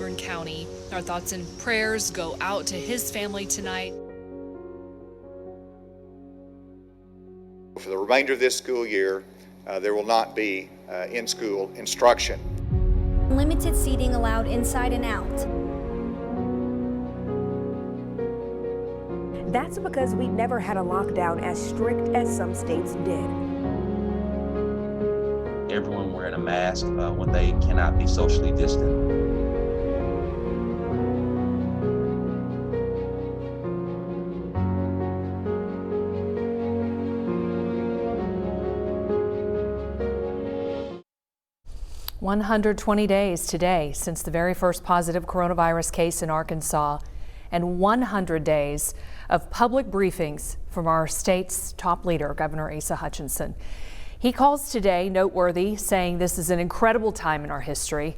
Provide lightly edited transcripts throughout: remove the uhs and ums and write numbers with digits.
Melbourne County. Our thoughts and prayers go out to his family tonight. For the remainder of this school year, there will not be in-school instruction. Limited seating allowed inside and out. That's because we've never had a lockdown as strict as some states did. Everyone wearing a mask when they cannot be socially distant. 120 days today since the very first positive coronavirus case in Arkansas, and 100 days of public briefings from our state's top leader, Governor Asa Hutchinson. He calls today noteworthy, saying this is an incredible time in our history.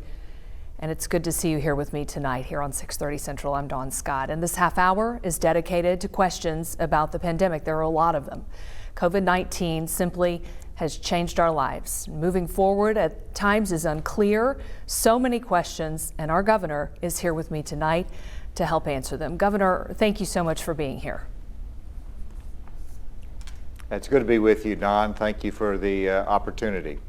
And it's good to see you here with me tonight here on 630 Central. I'm Dawn Scott, and this half hour is dedicated to questions about the pandemic. There are a lot of them. COVID-19 simply has changed our lives. Moving forward at times is unclear. So many questions, and our governor is here with me tonight to help answer them. Governor, thank you so much for being here. It's good to be with you, Don. Thank you for the opportunity.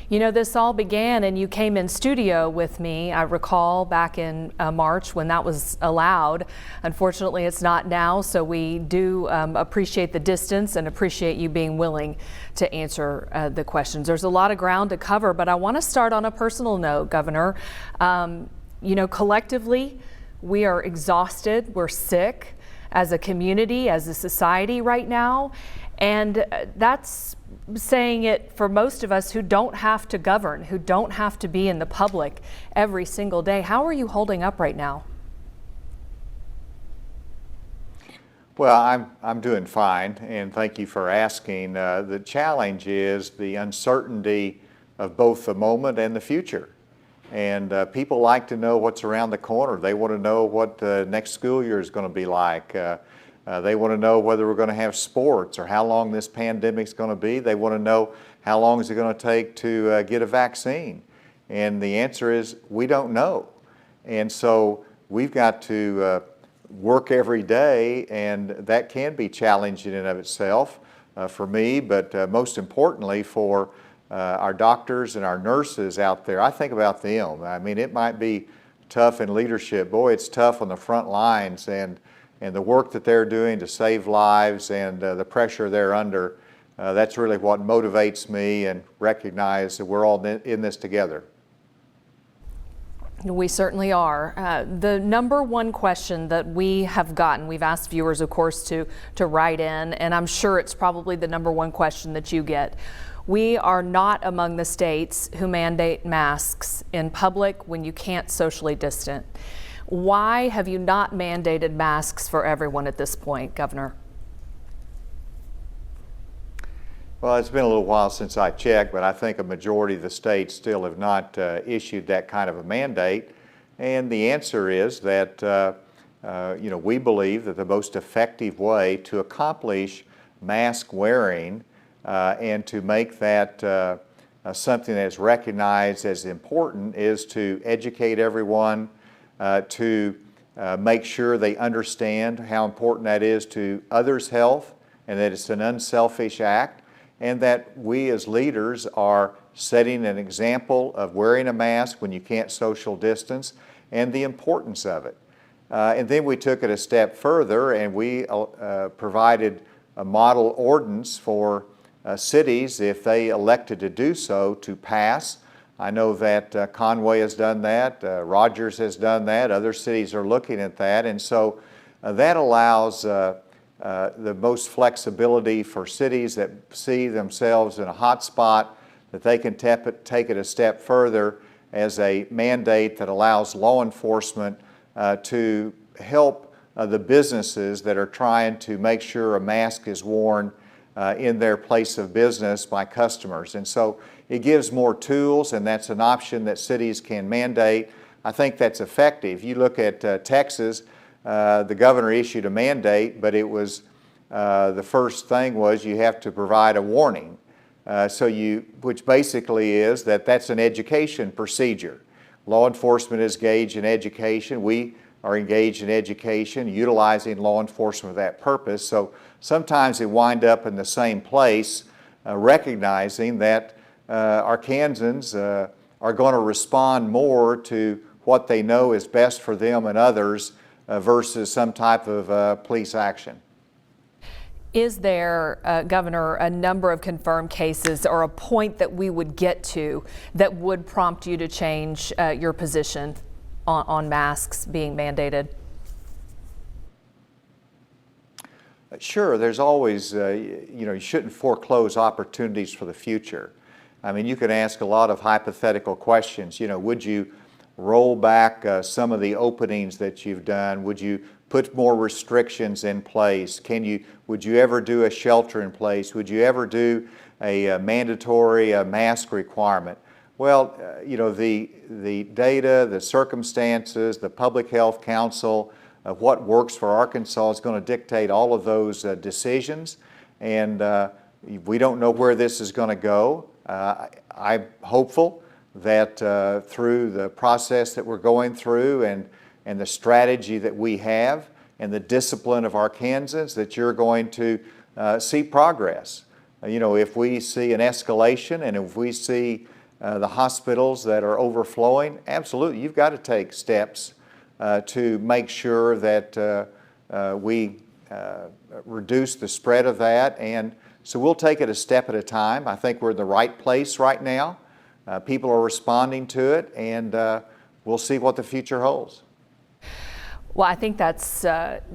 You know, this all began and you came in studio with me, I recall, back in March when that was allowed. Unfortunately, it's not now, so we do appreciate the distance and appreciate you being willing to answer the questions. There's a lot of ground to cover, but I want to start on a personal note, Governor. You know, collectively, we are exhausted, we're sick as a community, as a society right now, and that's saying it for most of us who don't have to govern, who don't have to be in the public every single day. How are you holding up right now? Well, I'm doing fine, and thank you for asking. The challenge is the uncertainty of both the moment and the future. And people like to know what's around the corner. They want to know what the next school year is going to be like. They want to know whether we're going to have sports or how long this pandemic is going to be. They want to know how long is it going to take to get a vaccine. And the answer is we don't know. And so we've got to work every day, and that can be challenging in and of itself for me, but most importantly for our doctors and our nurses out there. I think about them. I mean, it might be tough in leadership. Boy, it's tough on the front lines, and the work that they're doing to save lives and the pressure they're under, that's really what motivates me, and recognize that we're all in this together. We certainly are. The number one question that we have gotten, we've asked viewers, of course, to write in, and I'm sure it's probably the number one question that you get. We are not among the states who mandate masks in public when you can't socially distance. Why have you not mandated masks for everyone at this point, Governor? Well, it's been a little while since I checked, but I think a majority of the states still have not issued that kind of a mandate. And the answer is that you know, we believe that the most effective way to accomplish mask wearing and to make that something that is recognized as important is to educate everyone, to make sure they understand how important that is to others' health, and that it's an unselfish act, and that we as leaders are setting an example of wearing a mask when you can't social distance and the importance of it. And then we took it a step further, and we provided a model ordinance for cities, if they elected to do so, to pass. I know that Conway has done that, Rogers has done that, other cities are looking at that, and so that allows the most flexibility for cities that see themselves in a hot spot, that they can take it a step further as a mandate that allows law enforcement to help the businesses that are trying to make sure a mask is worn in their place of business by customers. And so it gives more tools, and that's an option that cities can mandate. I think that's effective. You look at Texas, the governor issued a mandate, but it was the first thing was you have to provide a warning. Which basically is that that's an education procedure. law enforcement is engaged in education. We are engaged in education, utilizing law enforcement for that purpose. So sometimes they wind up in the same place, recognizing that Arkansans are going to respond more to what they know is best for them and others versus some type of police action. Is there, Governor, a number of confirmed cases or a point that we would get to that would prompt you to change your position on masks being mandated? Sure, there's always, you shouldn't foreclose opportunities for the future. I mean, you can ask a lot of hypothetical questions. Would you roll back some of the openings that you've done? Would you put more restrictions in place? Would you ever do a shelter in place? Would you ever do a mandatory mask requirement? Well, the data, the circumstances, the Public Health Council, what works for Arkansas is going to dictate all of those decisions, and we don't know where this is going to go. I'm hopeful that through the process that we're going through and the strategy that we have and the discipline of Arkansans, that you're going to see progress. If we see an escalation and if we see the hospitals that are overflowing, absolutely, you've got to take steps to make sure that we reduce the spread of that. And so we'll take it a step at a time. I think we're in the right place right now. People are responding to it, and we'll see what the future holds. Well, I think that's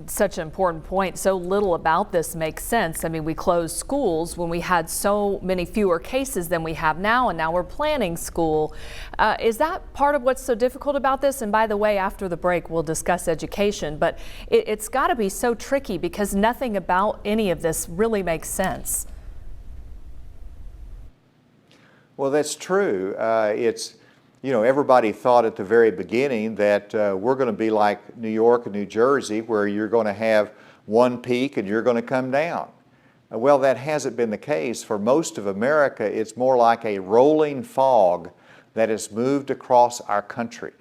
such an important point. So little about this makes sense. I mean, we closed schools when we had so many fewer cases than we have now, and now we're planning school. Is that part of what's so difficult about this? And by the way, after the break, we'll discuss education, but it's got to be so tricky because nothing about any of this really makes sense. Well, that's true. Everybody thought at the very beginning that we're going to be like New York and New Jersey, where you're going to have one peak and you're going to come down. Well, that hasn't been the case. For most of America, it's more like a rolling fog that has moved across our country.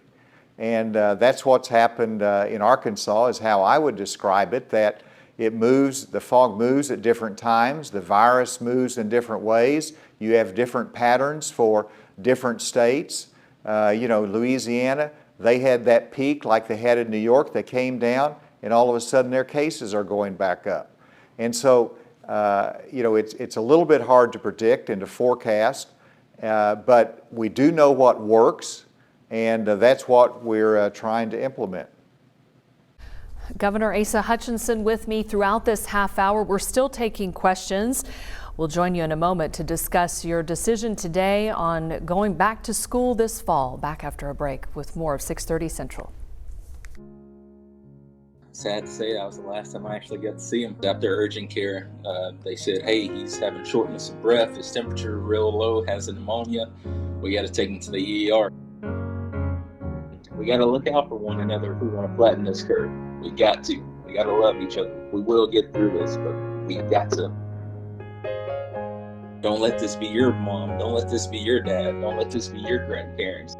And that's what's happened in Arkansas, is how I would describe it, that the fog moves at different times, the virus moves in different ways. You have different patterns for different states. Louisiana, they had that peak like they had in New York. They came down, and all of a sudden their cases are going back up. And so, it's a little bit hard to predict and to forecast, but we do know what works, and that's what we're trying to implement. Governor Asa Hutchinson with me throughout this half hour. We're still taking questions. We'll join you in a moment to discuss your decision today on going back to school this fall. Back after a break with more of 6:30 Central. Sad to say that was the last time I actually got to see him. After urgent care, they said, hey, he's having shortness of breath, his temperature real low, has a pneumonia. We got to take him to the ER. We got to look out for one another if we want to flatten this curve. We got to. We got to love each other. We will get through this, but we got to. Don't let this be your mom. Don't let this be your dad. Don't let this be your grandparents.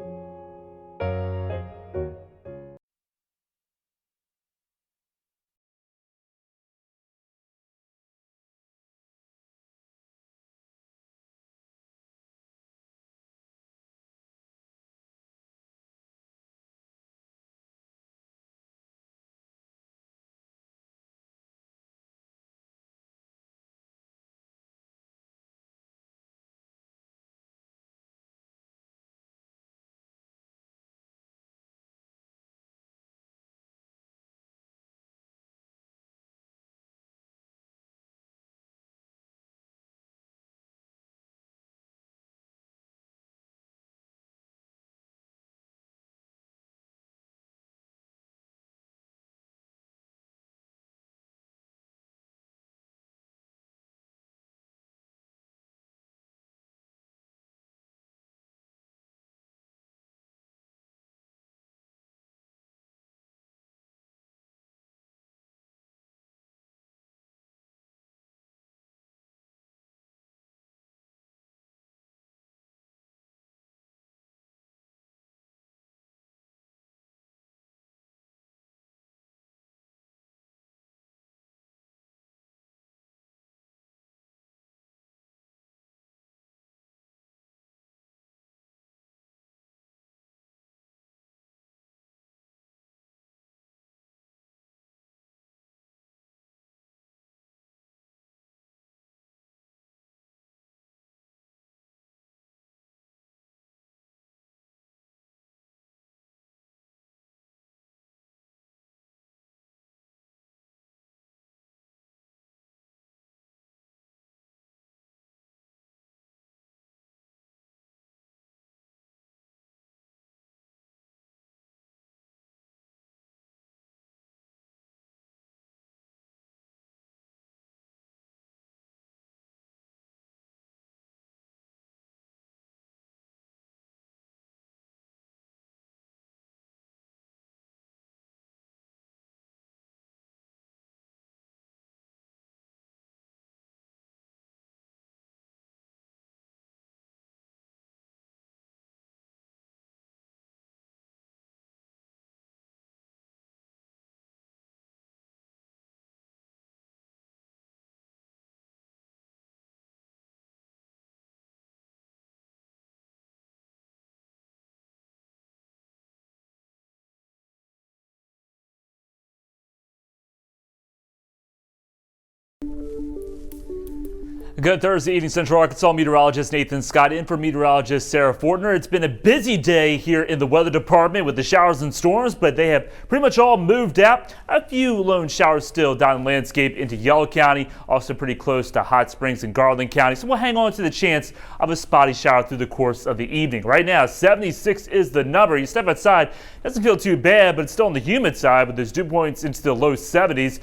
Good Thursday evening, Central Arkansas meteorologist Nathan Scott in for meteorologist Sarah Fortner. It's been a busy day here in the weather department with the showers and storms, but they have pretty much all moved out. A few lone showers still down the landscape into Yell County, also pretty close to Hot Springs and Garland County. So we'll hang on to the chance of a spotty shower through the course of the evening. Right now, 76 is the number. You step outside, doesn't feel too bad, but it's still on the humid side with those dew points into the low 70s.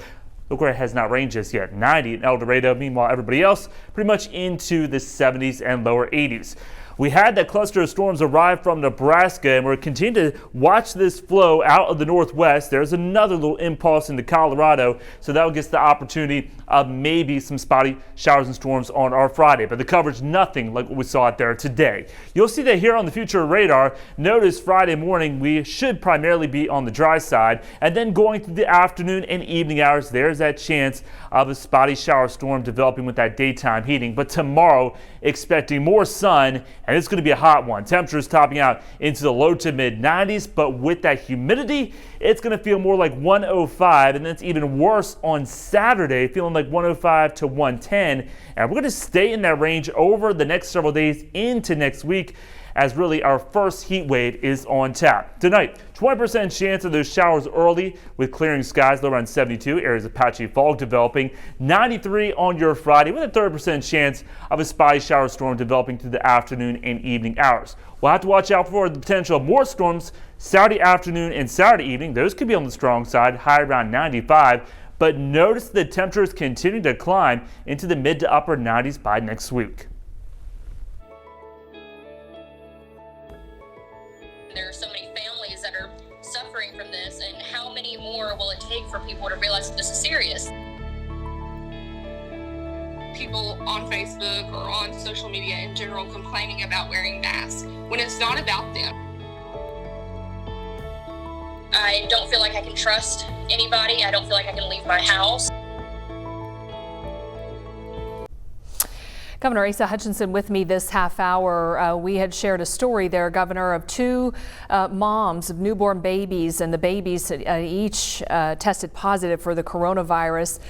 Look where it has not rained just yet, 90 in El Dorado. Meanwhile, everybody else pretty much into the 70s and lower 80s. We had that cluster of storms arrive from Nebraska, and we're continuing to watch this flow out of the northwest. There's another little impulse into Colorado, so that will get the opportunity of maybe some spotty showers and storms on our Friday. But the coverage, nothing like what we saw out there today. You'll see that here on the future radar. Notice Friday morning, we should primarily be on the dry side, and then going through the afternoon and evening hours, there's that chance of a spotty shower storm developing with that daytime heating. But tomorrow, expecting more sun, and it's going to be a hot one. Temperatures topping out into the low to mid 90s, but with that humidity, it's going to feel more like 105, and that's even worse on Saturday, feeling like 105 to 110. And we're going to stay in that range over the next several days into next week, as really our first heat wave is on tap. Tonight, 20% chance of those showers early with clearing skies, low around 72, areas of patchy fog developing. 93 on your Friday with a 30% chance of a spotty shower storm developing through the afternoon and evening hours. We'll have to watch out for the potential of more storms Saturday afternoon and Saturday evening. Those could be on the strong side, high around 95. But notice the temperatures continue to climb into the mid to upper 90s by next week. There are so many families that are suffering from this, and how many more will it take for people to realize that this is serious? People on Facebook or on social media in general complaining about wearing masks when it's not about them. I don't feel like I can trust anybody. I don't feel like I can leave my house. Governor Asa Hutchinson with me this half hour. We had shared a story there, Governor, of two moms of newborn babies, and the babies each tested positive for the coronavirus.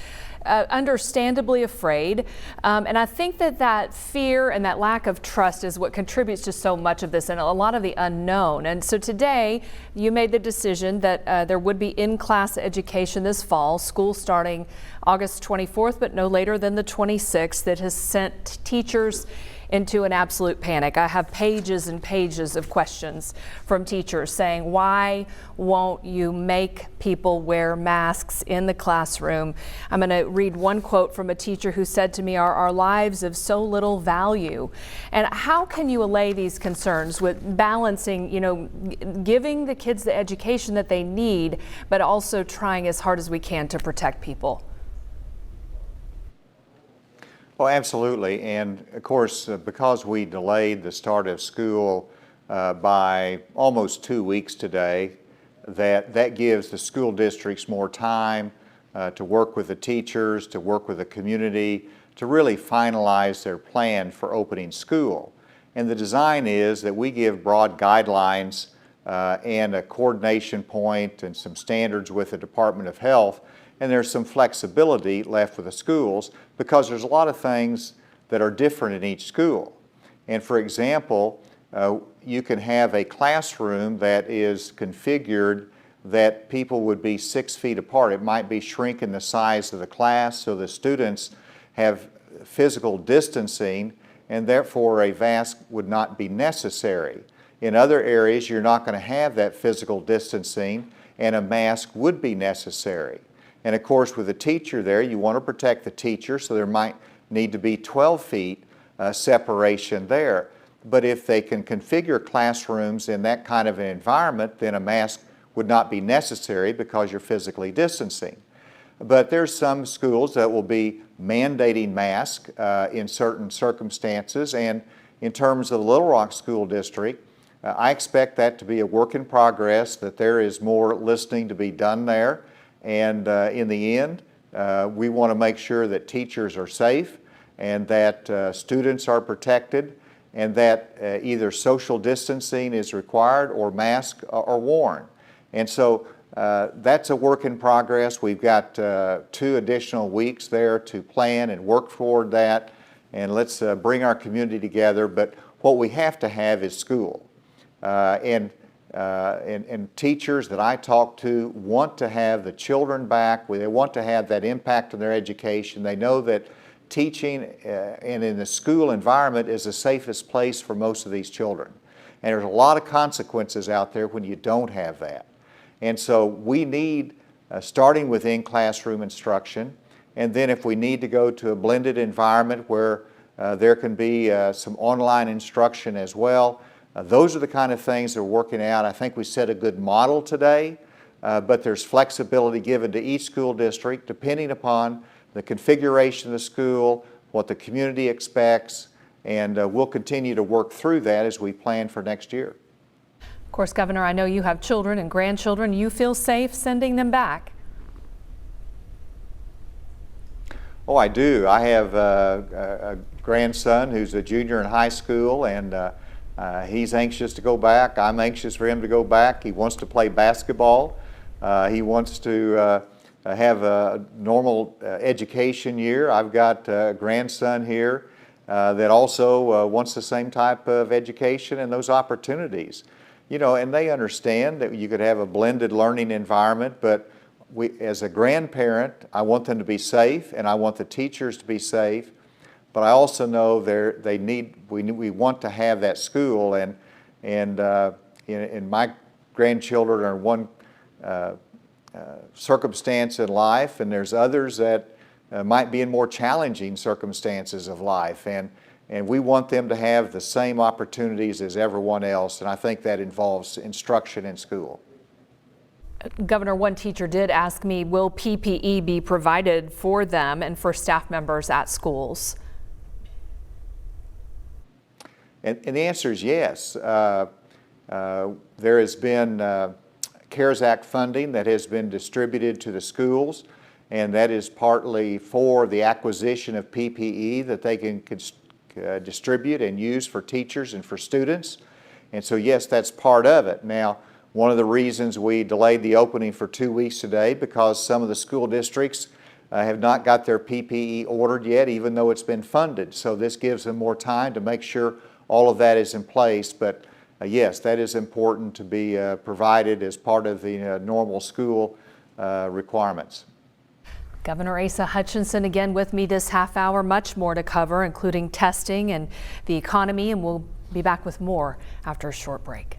Understandably afraid. And I think that fear and that lack of trust is what contributes to so much of this and a lot of the unknown. And so today you made the decision that there would be in-class education this fall, school starting August 24th, but no later than the 26th. That has sent teachers into an absolute panic. I have pages and pages of questions from teachers saying, why won't you make people wear masks in the classroom? I'm going to read one quote from a teacher who said to me, are our lives of so little value? And how can you allay these concerns with balancing, giving the kids the education that they need, but also trying as hard as we can to protect people? Well, absolutely. And of course, because we delayed the start of school by almost 2 weeks today, that gives the school districts more time to work with the teachers, to work with the community, to really finalize their plan for opening school. And the design is that we give broad guidelines and a coordination point and some standards with the Department of Health. And there's some flexibility left with the schools because there's a lot of things that are different in each school. And for example, you can have a classroom that is configured that people would be 6 feet apart. It might be shrinking the size of the class so the students have physical distancing and therefore a mask would not be necessary. In other areas, you're not going to have that physical distancing and a mask would be necessary. And of course, with a teacher there, you want to protect the teacher, so there might need to be 12 feet separation there. But if they can configure classrooms in that kind of an environment, then a mask would not be necessary because you're physically distancing. But there's some schools that will be mandating masks in certain circumstances. And in terms of the Little Rock School District, I expect that to be a work in progress, that there is more listening to be done there. And in the end, we want to make sure that teachers are safe and that students are protected and that either social distancing is required or masks are worn. And so that's a work in progress. We've got 2 additional weeks there to plan and work toward that. and let's bring our community together. But what we have to have is school. And teachers that I talk to want to have the children back. They want to have that impact on their education. They know that teaching and in the school environment is the safest place for most of these children. And there's a lot of consequences out there when you don't have that. And so we need, starting with in-classroom instruction, and then if we need to go to a blended environment where there can be some online instruction as well. Those are the kind of things that are working out. I think we set a good model today, but there's flexibility given to each school district depending upon the configuration of the school, what the community expects, and we'll continue to work through that as we plan for next year. Of course, Governor, I know you have children and grandchildren. You feel safe sending them back? Oh, I do. I have a grandson who's a junior in high school, and he's anxious to go back. I'm anxious for him to go back. He wants to play basketball. He wants to have a normal education year. I've got a grandson here that also wants the same type of education and those opportunities. You know, and they understand that you could have a blended learning environment, but as a grandparent, I want them to be safe, and I want the teachers to be safe. But I also know we want to have that school, and my grandchildren are one circumstance in life, and there's others that might be in more challenging circumstances of life, and we want them to have the same opportunities as everyone else, and I think that involves instruction in school. Governor, one teacher did ask me, will PPE be provided for them and for staff members at schools? And the answer is yes. There has been CARES Act funding that has been distributed to the schools, and that is partly for the acquisition of PPE that they can distribute and use for teachers and for students. And so yes, that's part of it. Now, one of the reasons we delayed the opening for 2 weeks today, because some of the school districts have not got their PPE ordered yet, even though it's been funded. So this gives them more time to make sure all of that is in place. But yes, that is important to be provided as part of the normal school requirements. Governor Asa Hutchinson again with me this half hour. Much more to cover, including testing and the economy, and we'll be back with more after a short break.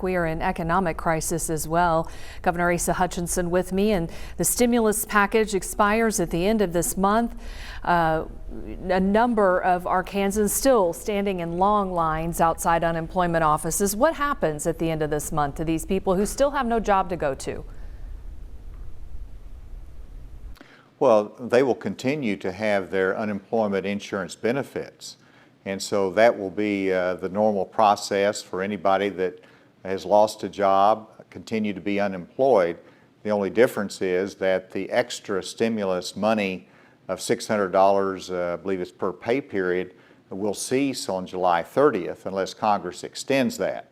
We are in economic crisis as well. Governor Asa Hutchinson with me, and the stimulus package expires at the end of this month. A number of Arkansans still standing in long lines outside unemployment offices. What happens at the end of this month to these people who still have no job to go to? Well, they will continue to have their unemployment insurance benefits. And so that will be the normal process for anybody that has lost a job, continue to be unemployed. The only difference is that the extra stimulus money of $600, I believe it's per pay period, will cease on July 30th unless Congress extends that.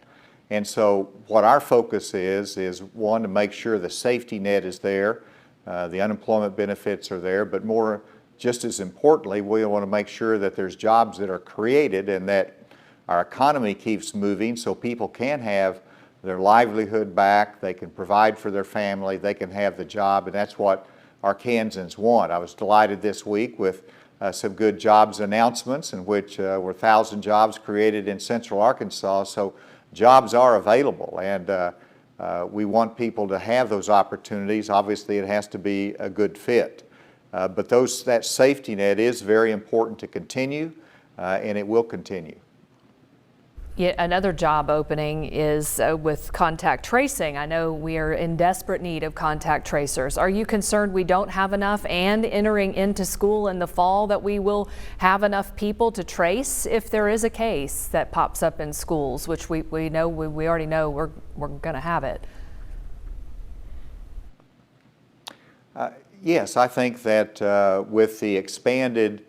And so what our focus is one, to make sure the safety net is there, the unemployment benefits are there, but more, just as importantly, we want to make sure that there's jobs that are created and that our economy keeps moving so people can have their livelihood back, they can provide for their family, they can have the job, and that's what Arkansans want. I was delighted this week with some good jobs announcements in which were 1,000 jobs created in Central Arkansas, so jobs are available, and we want people to have those opportunities. Obviously, it has to be a good fit. But that safety net is very important to continue, and it will continue. Yet another job opening is with contact tracing. I know we are in desperate need of contact tracers. Are you concerned we don't have enough, and entering into school in the fall that we will have enough people to trace if there is a case that pops up in schools, which we already know we're going to have it? Yes, I think that with the expanded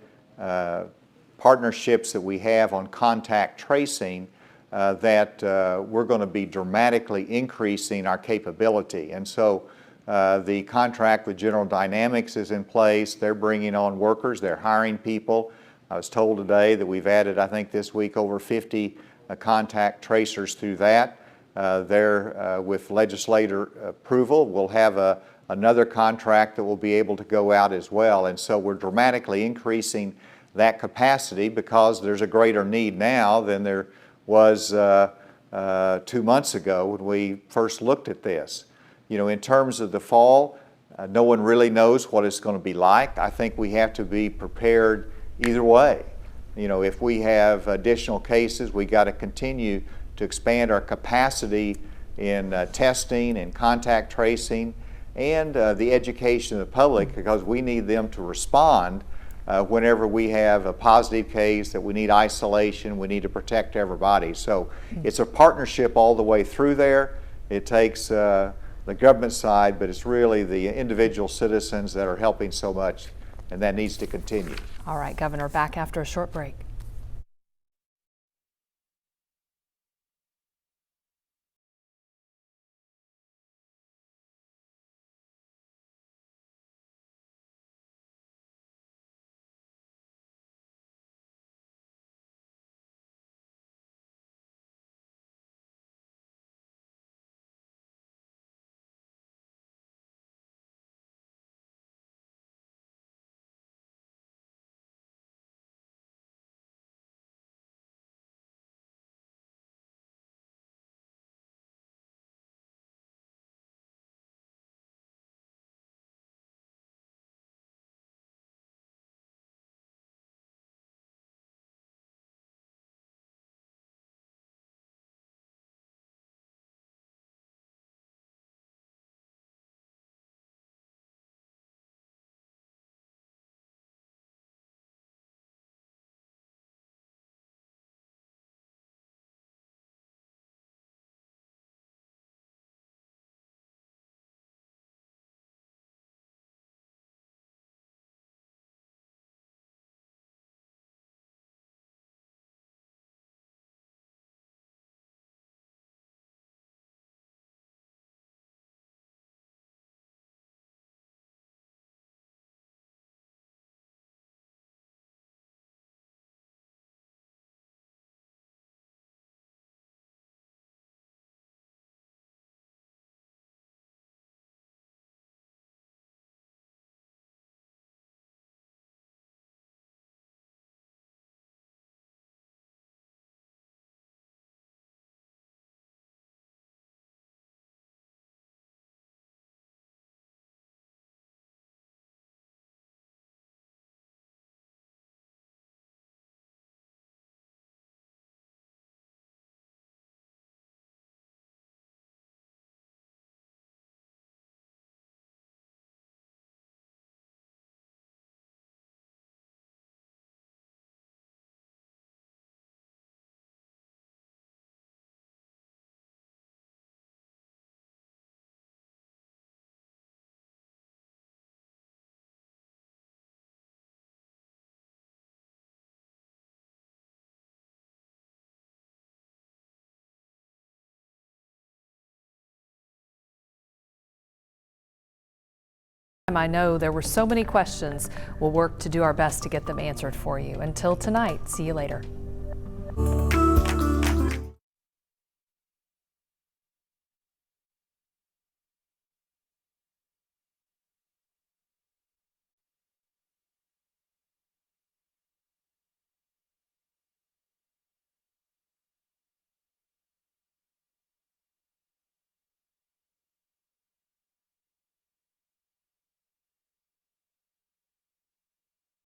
partnerships that we have on contact tracing, that we're going to be dramatically increasing our capability. And so the contract with General Dynamics is in place. They're bringing on workers. They're hiring people. I was told today that we've added, I think this week, over 50 contact tracers through that. With legislator approval, we'll have another contract that will be able to go out as well. And so we're dramatically increasing that capacity because there's a greater need now than there was 2 months ago when we first looked at this. You know, in terms of the fall, no one really knows what it's going to be like. I think we have to be prepared either way. You know, if we have additional cases, we got to continue to expand our capacity in testing and contact tracing and the education of the public, because we need them to respond whenever we have a positive case that we need isolation, we need to protect everybody. So it's a partnership all the way through there. It takes the government side, but it's really the individual citizens that are helping so much, and that needs to continue. All right, Governor, back after a short break. I know there were so many questions. We'll work to do our best to get them answered for you. Until tonight, see you later.